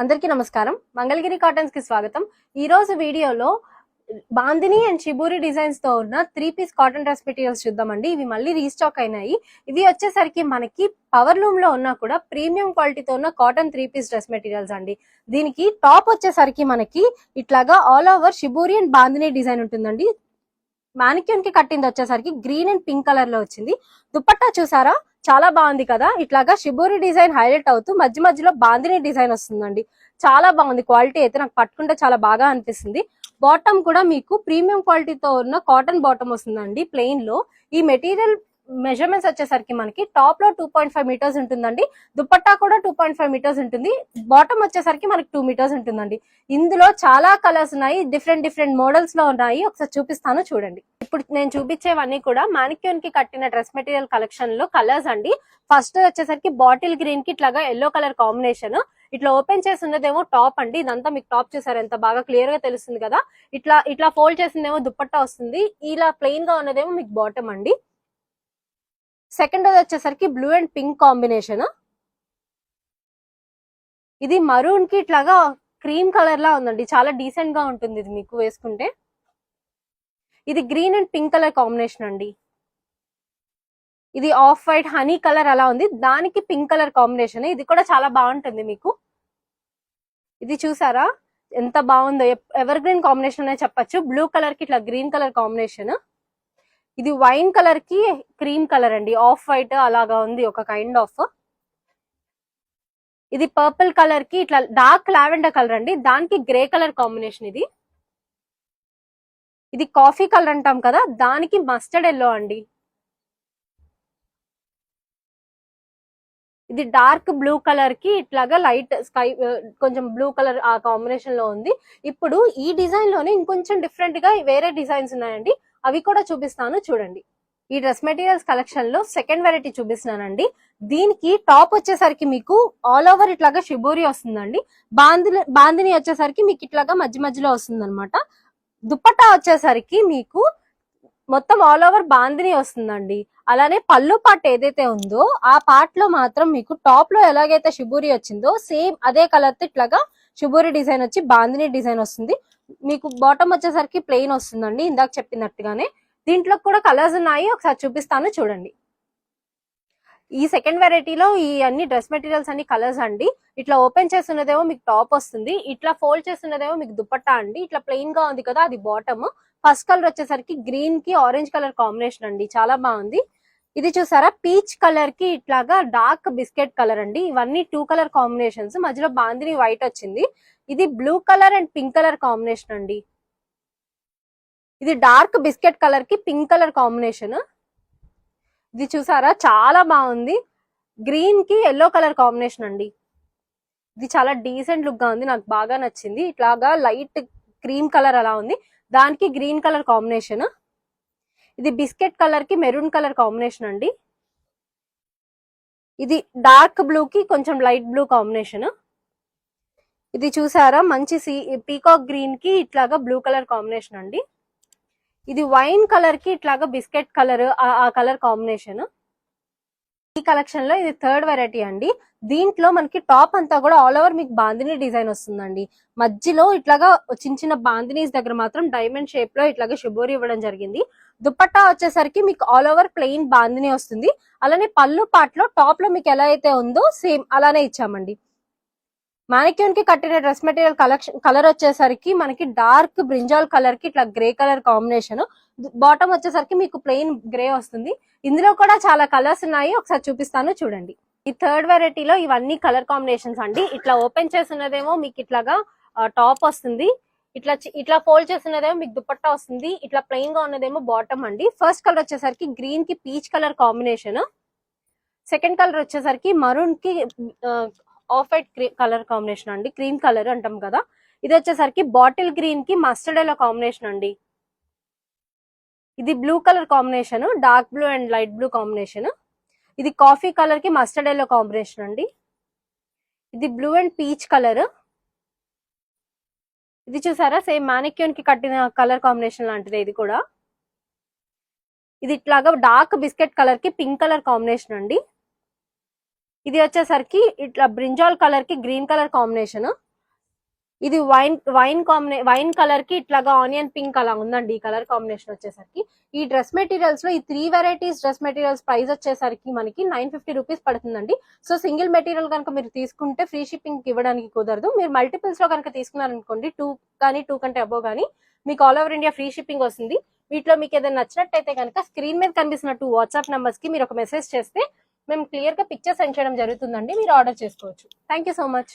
అందరికీ నమస్కారం. మంగళగిరి కాటన్స్ కి స్వాగతం. ఈ రోజు వీడియోలో బాందిని అండ్ షిబూరి డిజైన్స్ తో ఉన్న 3-పీస్ కాటన్ డ్రెస్ మెటీరియల్స్ చూద్దామండి. ఇవి మళ్ళీ రీస్టాక్ అయినాయి. ఇవి వచ్చేసరికి మనకి పవర్ లూమ్ లో ఉన్నా కూడా ప్రీమియం క్వాలిటీతో ఉన్న కాటన్ 3-పీస్ డ్రెస్ మెటీరియల్స్ అండి. దీనికి టాప్ వచ్చేసరికి మనకి ఇట్లాగా all over shibori and bandhani design ఉంటుందండి. మానిక్యూన్ కి కట్టింది వచ్చేసరికి గ్రీన్ అండ్ పింక్ కలర్ లో వచ్చింది. దుపట్టా చూసారా, చాలా బాగుంది కదా. ఇట్లాగా షిబూరి డిజైన్ హైలైట్ అవుతూ మధ్య మధ్యలో బాందిని డిజైన్ వస్తుందండి. చాలా బాగుంది. క్వాలిటీ అయితే నాకు పట్టుకుంటే చాలా బాగా అనిపిస్తుంది. బాటమ్ కూడా మీకు ప్రీమియం క్వాలిటీతో ఉన్న కాటన్ బాటమ్ వస్తుందండి ప్లెయిన్ లో. ఈ మెటీరియల్ మెజర్మెంట్స్ వచ్చేసరికి మనకి టాప్ లో 2.5 మీటర్స్ ఉంటుందండి. దుపట్టా కూడా 2.5 మీటర్స్ ఉంటుంది. బాటమ్ వచ్చేసరికి మనకి 2 మీటర్స్ ఉంటుందండి. ఇందులో చాలా కలర్స్ ఉన్నాయి, డిఫరెంట్ మోడల్స్ లో ఉన్నాయి. ఒకసారి చూపిస్తాను చూడండి. ఇప్పుడు నేను చూపించేవన్నీ కూడా మానిక్యూన్ కి కట్టిన డ్రెస్ మెటీరియల్ కలెక్షన్ లో కలర్స్ అండి. ఫస్ట్ వచ్చేసరికి బాటిల్ గ్రీన్ కి ఇట్లాగా ఎల్లో కలర్ కాంబినేషన్. ఇట్లా ఓపెన్ చేసి ఉన్నదేమో టాప్ అండి. ఇదంతా మీకు టాప్ చూసారు, ఎంత బాగా క్లియర్ గా తెలుస్తుంది కదా. ఇట్లా ఫోల్డ్ చేసిందేమో దుపట్టా వస్తుంది. ఇలా ప్లెయిన్ గా ఉన్నదేమో మీకు బాటమ్ అండి. సెకండ్ వచ్చేసరికి బ్లూ అండ్ పింక్ కాంబినేషన్. ఇది మరూన్ కి ఇట్లాగా క్రీమ్ కలర్ లా ఉందండి. చాలా డీసెంట్ గా ఉంటుంది ఇది మీకు వేసుకుంటే. ఇది green and pink colour combination అండి. ఇది ఆఫ్ వైట్ హనీ కలర్ అలా ఉంది, దానికి పింక్ కలర్ కాంబినేషన్. ఇది కూడా చాలా బాగుంటుంది మీకు. ఇది చూసారా ఎంత బాగుందో, ఎవర్ గ్రీన్ కాంబినేషన్ అనే చెప్పచ్చు. బ్లూ కలర్ కి ఇట్లా గ్రీన్ కలర్ కాంబినేషన్. ఇది వైన్ కలర్ కి క్రీమ్ కలర్ అండి, ఆఫ్ వైట్ అలాగా ఉంది ఒక కైండ్ ఆఫ్. ఇది పర్పుల్ కలర్ కి ఇట్లా డార్క్ లావెండర్ కలర్ అండి, దానికి గ్రే కలర్ కాంబినేషన్. ఇది కాఫీ కలర్ అంటాం కదా, దానికి మస్టర్డ్ ఎల్లో అండి. ఇది డార్క్ బ్లూ కలర్ కి ఇట్లాగా లైట్ స్కై కొంచెం బ్లూ కలర్ ఆ కాంబినేషన్ లో ఉంది. ఇప్పుడు ఈ డిజైన్ లోనే ఇంకొంచెం డిఫరెంట్ గా వేరే డిజైన్స్ ఉన్నాయండి, అవి కూడా చూపిస్తాను చూడండి. ఈ డ్రెస్ మెటీరియల్స్ కలెక్షన్ లో సెకండ్ వెరైటీ చూపిస్తున్నానండి. దీనికి టాప్ వచ్చేసరికి మీకు ఆల్ ఓవర్ ఇట్లాగా షిబూరి వస్తుందండి. బాందిని వచ్చేసరికి మీకు ఇట్లాగా మధ్య మధ్యలో వస్తుంది అనమాట. దుపట్టా వచ్చేసరికి మీకు మొత్తం ఆల్ ఓవర్ బాందిని వస్తుందండి. అలానే పళ్ళు పార్ట్ ఏదైతే ఉందో ఆ పార్ట్ లో మాత్రం మీకు టాప్ లో ఎలాగైతే షిబూరి వచ్చిందో సేమ్ అదే కలర్ తో ఇట్లాగా షిబూరి డిజైన్ వచ్చి బాందిని డిజైన్ వస్తుంది. మీకు బాటమ్ వచ్చేసరికి ప్లెయిన్ వస్తుందండి ఇందాక చెప్పినట్టుగానే. దీంట్లో కూడా కలర్స్ ఉన్నాయి, ఒకసారి చూపిస్తాను చూడండి. ఈ సెకండ్ వెరైటీలో ఈ అన్ని డ్రెస్ మెటీరియల్స్ అన్ని కలర్స్ అండి. ఇట్లా ఓపెన్ చేస్తున్నదేమో మీకు టాప్ వస్తుంది, ఇట్లా ఫోల్డ్ చేస్తున్నదేమో మీకు దుపట్టా అండి. ఇట్లా ప్లెయిన్ గా ఉంది కదా, అది బాటమ్. ఫస్ట్ కలర్ వచ్చేసరికి గ్రీన్ కి ఆరెంజ్ కలర్ కాంబినేషన్ అండి, చాలా బాగుంది. ఇది చూసారా, పీచ్ కలర్ కి ఇట్లాగా డార్క్ బిస్కెట్ కలర్ అండి. ఇవన్నీ 2 కలర్ కాంబినేషన్స్, మధ్యలో బాందిని వైట్ వచ్చింది. ఇది blue colour and pink colour combination అండి. ఇది డార్క్ బిస్కెట్ కలర్ కి పింక్ కలర్ కాంబినేషన్. ఇది చూసారా, చాలా బాగుంది. గ్రీన్ కి ఎల్లో కలర్ కాంబినేషన్ అండి. ఇది చాలా డీసెంట్ లుక్ గా ఉంది, నాకు బాగా నచ్చింది. ఇట్లాగా లైట్ క్రీమ్ కలర్ అలా ఉంది, దానికి గ్రీన్ కలర్ కాంబినేషన్. ఇది బిస్కెట్ కలర్ కి మెరూన్ కలర్ కాంబినేషన్ అండి. ఇది డార్క్ బ్లూ కి కొంచెం లైట్ బ్లూ కాంబినేషన్. ఇది చూసారా, మంచి పీకాక్ గ్రీన్ కి ఇట్లాగా బ్లూ కలర్ కాంబినేషన్ అండి. ఇది వైన్ కలర్ కి ఇట్లాగా బిస్కెట్ కలర్ ఆ కలర్ కాంబినేషన్. ఈ కలెక్షన్ లో ఇది థర్డ్ వెరైటీ అండి. దీంట్లో మనకి టాప్ అంతా కూడా ఆల్ ఓవర్ మీకు బాందిని డిజైన్ వస్తుందండి. మధ్యలో ఇట్లాగా చిన్న బాందినీస్ దగ్గర మాత్రం డైమండ్ షేప్ లో ఇట్లాగా షిబోరి ఇవ్వడం జరిగింది. దుపట్టా వచ్చేసరికి మీకు ఆల్ ఓవర్ ప్లెయిన్ బాందిని వస్తుంది. అలానే పళ్ళు పార్ట్ లో టాప్ లో మీకు ఎలా అయితే ఉందో సేమ్ అలానే ఇచ్చామండి. మానిక్యూన్ కి కట్టిన డ్రెస్ మెటీరియల్ కలర్ వచ్చేసరికి మనకి డార్క్ బ్రింజాల్ కలర్ కి ఇట్లా గ్రే కలర్ కాంబినేషన్. బాటమ్ వచ్చేసరికి మీకు ప్లెయిన్ గ్రే వస్తుంది. ఇందులో కూడా చాలా కలర్స్ ఉన్నాయి, ఒకసారి చూపిస్తాను చూడండి. ఈ థర్డ్ వెరైటీలో ఇవన్నీ కలర్ కాంబినేషన్స్ అండి. ఇట్లా ఓపెన్ చేస్తున్నదేమో మీకు ఇట్లాగా టాప్ వస్తుంది, ఇట్లా ఫోల్డ్ చేస్తున్నదేమో మీకు దుపట్టా వస్తుంది. ఇట్లా ప్లెయిన్ గా ఉన్నదేమో బాటమ్ అండి. ఫస్ట్ కలర్ వచ్చేసరికి గ్రీన్ కి peach colour combination. Second colour వచ్చేసరికి మరూన్ కి ఆఫ్ వైట్ కలర్ కాంబినేషన్ అండి, క్రీమ్ కలర్ అంటాం కదా. ఇది వచ్చేసరికి బాటిల్ గ్రీన్ కి మస్టర్డ్ ఎల్లో కాంబినేషన్ అండి. ఇది blue colour combination, dark blue and light blue combination. ఇది కాఫీ కలర్ కి మస్టర్డ్ ఎల్లో కాంబినేషన్ అండి. ఇది బ్లూ అండ్ పీచ్ కలర్. ఇది చూసారా, సేమ్ మానిక్యూన్ కి కట్టిన కలర్ కాంబినేషన్ లాంటిది ఇది కూడా. ఇది ఇట్లాగా డార్క్ బిస్కెట్ కలర్ కి పింక్ కలర్ కాంబినేషన్ అండి. ఇది వచ్చేసరికి ఇట్లా బ్రింజాల్ కలర్ కి గ్రీన్ కలర్ కాంబినేషన్. ఇది వైన్ కలర్ కి ఇట్లాగా ఆనియన్ పింక్ అలా ఉందండి ఈ కలర్ కాంబినేషన్ వచ్చేసరికి. ఈ డ్రెస్ మెటీరియల్స్ లో ఈ 3 వెరైటీస్ డ్రెస్ మెటీరియల్స్ ప్రైస్ వచ్చేసరికి మనకి 950 రూపీస్ పడుతుందండి. సో సింగిల్ మెటీరియల్ కనుక మీరు తీసుకుంటే ఫ్రీ షిప్పింగ్ ఇవ్వడానికి కుదరదు. మీరు మల్టిపుల్స్ లో కనుక తీసుకున్నారనుకోండి 2 కానీ 2 కంటే అబోవ్ కానీ మీకు all over India free shipping వస్తుంది. వీటిలో మీకు ఏదైనా నచ్చినట్టయితే కనుక స్క్రీన్ మీద కనిపిస్తున్న 2 వాట్సాప్ నంబర్స్ కి మీరు ఒక మెసేజ్ చేస్తే మేము క్లియర్ గా పిక్చర్ సెండ్ చేయడం జరుగుతుందండి. మీరు ఆర్డర్ చేసుకోవచ్చు. Thank you so much.